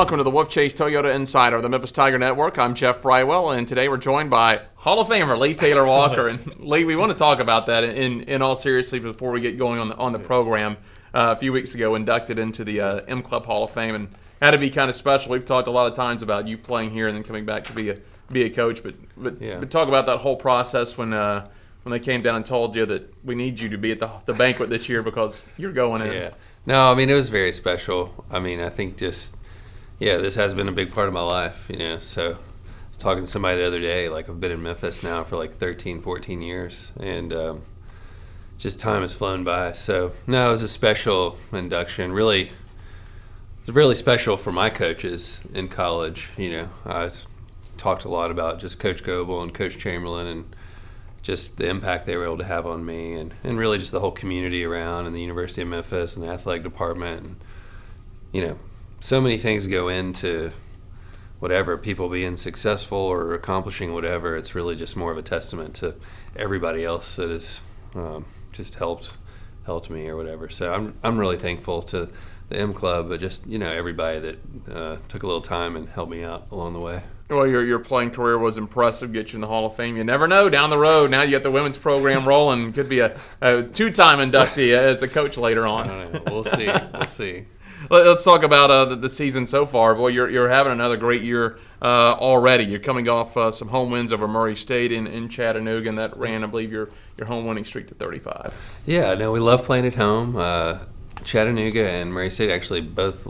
welcome to the Wolfchase Toyota Insider of the Memphis Tiger Network. I'm Jeff Brightwell, and today we're joined by Hall of Famer Lee Taylor Walker. And Lee, we want to talk about that in all seriousness before we get going on the program. A few weeks ago, inducted into the M Club Hall of Fame, and had to be kind of special. We've talked a lot of times about you playing here and then coming back to be a coach, but talk about that whole process when they came down and told you that we need you to be at the banquet this year because you're going in. Yeah. No, I mean, it was very special. I mean, I think this has been a big part of my life, So I was talking to somebody the other day, like I've been in Memphis now for like 13, 14 years, and just time has flown by. So, no, it was a special induction. Really, it was really special for my coaches in college. I talked a lot about just Coach Goebel and Coach Chamberlain and just the impact they were able to have on me and really just the whole community around and the University of Memphis and the athletic department. And, so many things go into whatever, people being successful or accomplishing whatever. It's really just more of a testament to everybody else that has just helped me or whatever. So I'm really thankful to the M Club, but just, everybody that took a little time and helped me out along the way. Well, your playing career was impressive, get you in the Hall of Fame. You never know down the road. Now you got the women's program rolling. Could be a two-time inductee as a coach later on. I don't know. We'll see. Let's talk about the season so far. Boy, you're having another great year already. You're coming off some home wins over Murray State in Chattanooga, and that ran, I believe, your home winning streak to 35. Yeah, no, we love playing at home. Chattanooga and Murray State actually both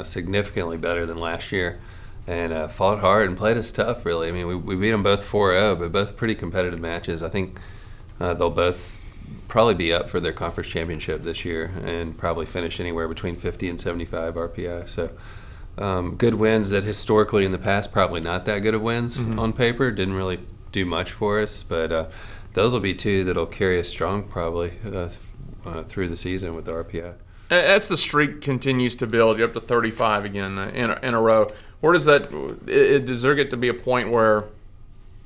significantly better than last year. And fought hard and played us tough, really. I mean, we beat them both 4-0, but both pretty competitive matches. I think they'll both probably be up for their conference championship this year and probably finish anywhere between 50 and 75 RPI. So good wins that historically in the past probably not that good of wins on paper. Didn't really do much for us, but those will be two that'll carry us strong probably through the season with the RPI. As the streak continues to build, you're up to 35 again in a row. Where does that? Does there get to be a point where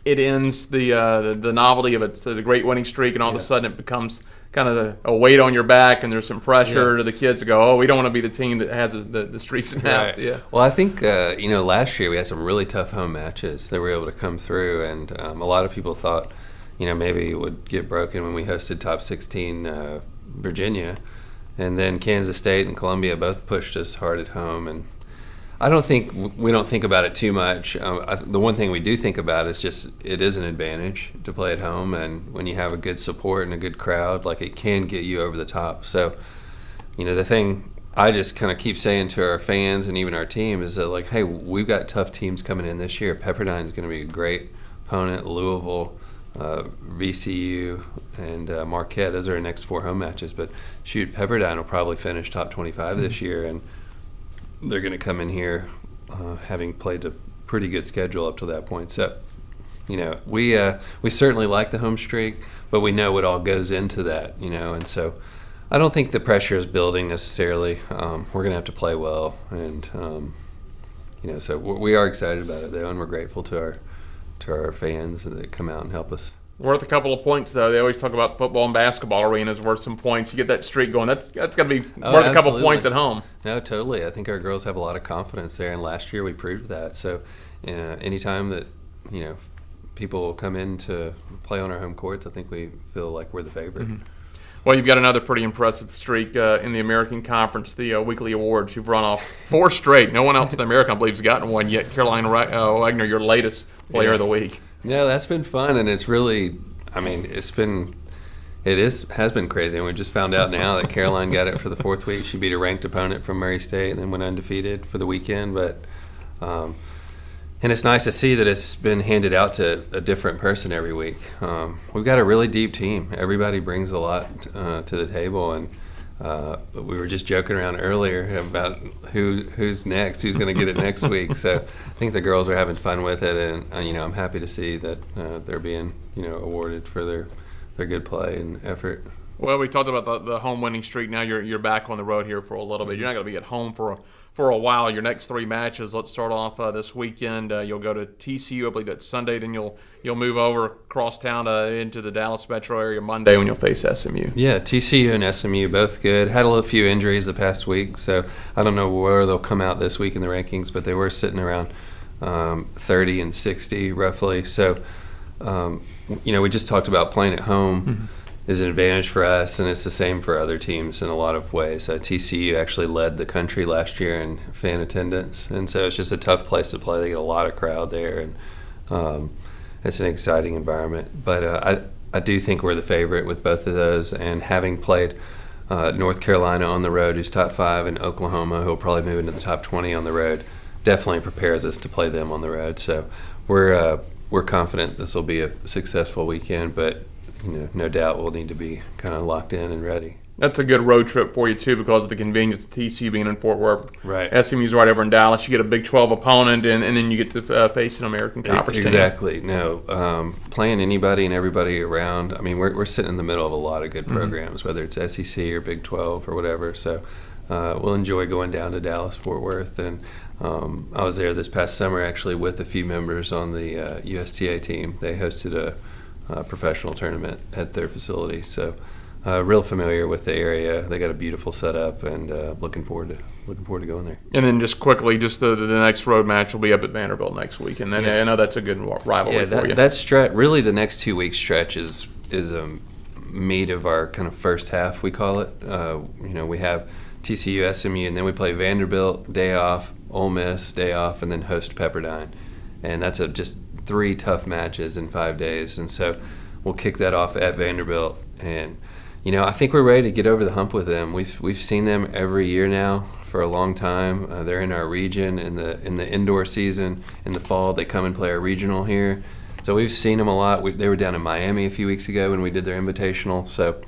it ends the novelty of it, the great winning streak, and all of a sudden it becomes kind of a weight on your back, and there's some pressure to the kids to go, oh, we don't want to be the team that has the streaks snapped. Right. Yeah. Well, I think last year we had some really tough home matches that were able to come through, and a lot of people thought, maybe it would get broken when we hosted top 16 Virginia. And then Kansas State and Columbia both pushed us hard at home. And we don't think about it too much. The one thing we do think about is just it is an advantage to play at home. And when you have a good support and a good crowd, like it can get you over the top. So, the thing I just kind of keep saying to our fans and even our team is that, like, hey, we've got tough teams coming in this year. Pepperdine's going to be a great opponent, Louisville, VCU, and Marquette. Those are our next 4 home matches. But shoot, Pepperdine will probably finish top 25 this year, and they're going to come in here having played a pretty good schedule up to that point. So, we certainly like the home streak, but we know what all goes into that, and so I don't think the pressure is building necessarily. We're going to have to play well, and so we are excited about it though, and we're grateful to our fans that come out and help us. Worth a couple of points, though. They always talk about football and basketball arenas worth some points. You get that streak going. That's got to be worth a couple of points at home. No, totally. I think our girls have a lot of confidence there, and last year we proved that. So anytime that, people will come in to play on our home courts, I think we feel like we're the favorite. Mm-hmm. Well, you've got another pretty impressive streak in the American Conference, the weekly awards. You've run off 4 straight. No one else in the American, I believe, has gotten one yet. Caroline Wagner, your latest player of the week. Yeah, that's been fun, and it's really, has been crazy. And we just found out now that Caroline got it for the 4th week. She beat a ranked opponent from Murray State and then went undefeated for the weekend. But and it's nice to see that it's been handed out to a different person every week. We've got a really deep team. Everybody brings a lot to the table, and we were just joking around earlier about who's next, who's going to get it next week. So I think the girls are having fun with it, and I'm happy to see that they're being awarded for their good play and effort. Well, we talked about the home winning streak. Now you're back on the road here for a little bit. You're not going to be at home for a while. Your next 3 matches. Let's start off this weekend. You'll go to TCU. I believe that's Sunday. Then you'll move over across town into the Dallas metro area Monday when you'll face SMU. Yeah, TCU and SMU both good. Had a few injuries the past week, so I don't know where they'll come out this week in the rankings, but they were sitting around 30 and 60 roughly. So, we just talked about playing at home. Mm-hmm. Is an advantage for us, and it's the same for other teams in a lot of ways. TCU actually led the country last year in fan attendance, and so it's just a tough place to play. They get a lot of crowd there, and it's an exciting environment. But I do think we're the favorite with both of those, and having played North Carolina on the road, who's top 5, and Oklahoma, who will probably move into the top 20 on the road, definitely prepares us to play them on the road. So we're confident this will be a successful weekend, but no doubt we'll need to be kind of locked in and ready. That's a good road trip for you, too, because of the convenience of TCU being in Fort Worth. Right. SMU's right over in Dallas. You get a Big 12 opponent, and then you get to face an American Conference team. Exactly. No, playing anybody and everybody around. I mean, we're sitting in the middle of a lot of good programs, whether it's SEC or Big 12 or whatever. So we'll enjoy going down to Dallas, Fort Worth. And I was there this past summer, actually, with a few members on the USTA team. They hosted a professional tournament at their facility, so real familiar with the area. They got a beautiful setup, and looking forward to going there. And then just quickly, the next road match will be up at Vanderbilt next week, and then I know that's a good rivalry for you. That stretch, really, the next 2 week stretch is a meat of our kind of first half, we call it. We have TCU, SMU, and then we play Vanderbilt, day off, Ole Miss, day off, and then host Pepperdine, and that's just 3 tough matches in 5 days, and so we'll kick that off at Vanderbilt. And I think we're ready to get over the hump with them. We've seen them every year now for a long time. They're in our region in the indoor season. In the fall, they come and play our regional here, so we've seen them a lot. They were down in Miami a few weeks ago when we did their invitational. So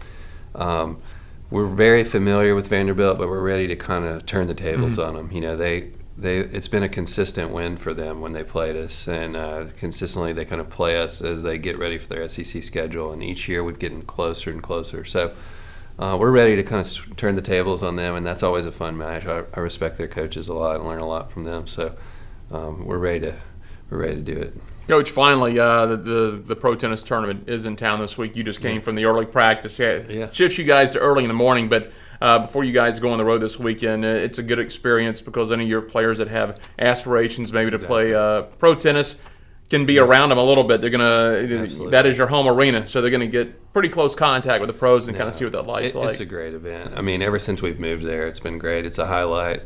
we're very familiar with Vanderbilt, but we're ready to kind of turn the tables on them. It's been a consistent win for them when they played us, and consistently they kind of play us as they get ready for their SEC schedule, and each year we've getting closer and closer. So we're ready to kind of turn the tables on them, and that's always a fun match. I respect their coaches a lot and learn a lot from them, so we're ready to do it. Coach, finally, the pro tennis tournament is in town this week. You just came from the early practice. Yeah. Shifts you guys to early in the morning, but before you guys go on the road this weekend, it's a good experience because any of your players that have aspirations maybe to play pro tennis can be around them a little bit. They're gonna that is your home arena, so they're gonna get pretty close contact with the pros and kind of see what that life's like. It's a great event. I mean, ever since we've moved there, it's been great. It's a highlight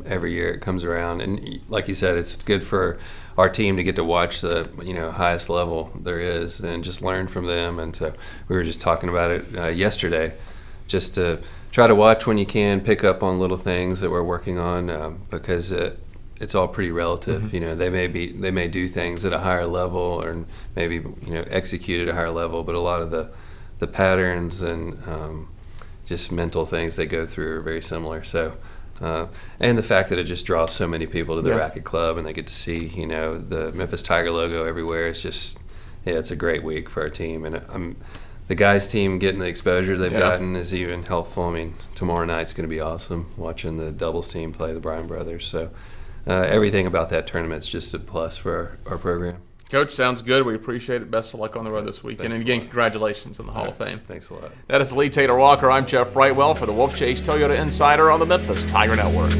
every year it comes around, and like you said, it's good for our team to get to watch the highest level there is and just learn from them. And so we were just talking about it yesterday, just to try to watch when you can, pick up on little things that we're working on because it's all pretty relative. They may do things at a higher level or maybe execute at a higher level, but a lot of the patterns and just mental things they go through are very similar. So. And the fact that it just draws so many people to the racket club, and they get to see the Memphis Tiger logo everywhere. It's just it's a great week for our team, and the guys' team getting the exposure they've gotten is even helpful. I mean, tomorrow night's going to be awesome watching the doubles team play the Bryan brothers. So everything about that tournament's just a plus for our program. Coach, sounds good. We appreciate it. Best of luck on the road this weekend. And again, congratulations on the Hall of Fame. Thanks a lot. That is Lee Taylor Walker. I'm Jeff Brightwell for the Wolfchase Toyota Insider on the Memphis Tiger Network.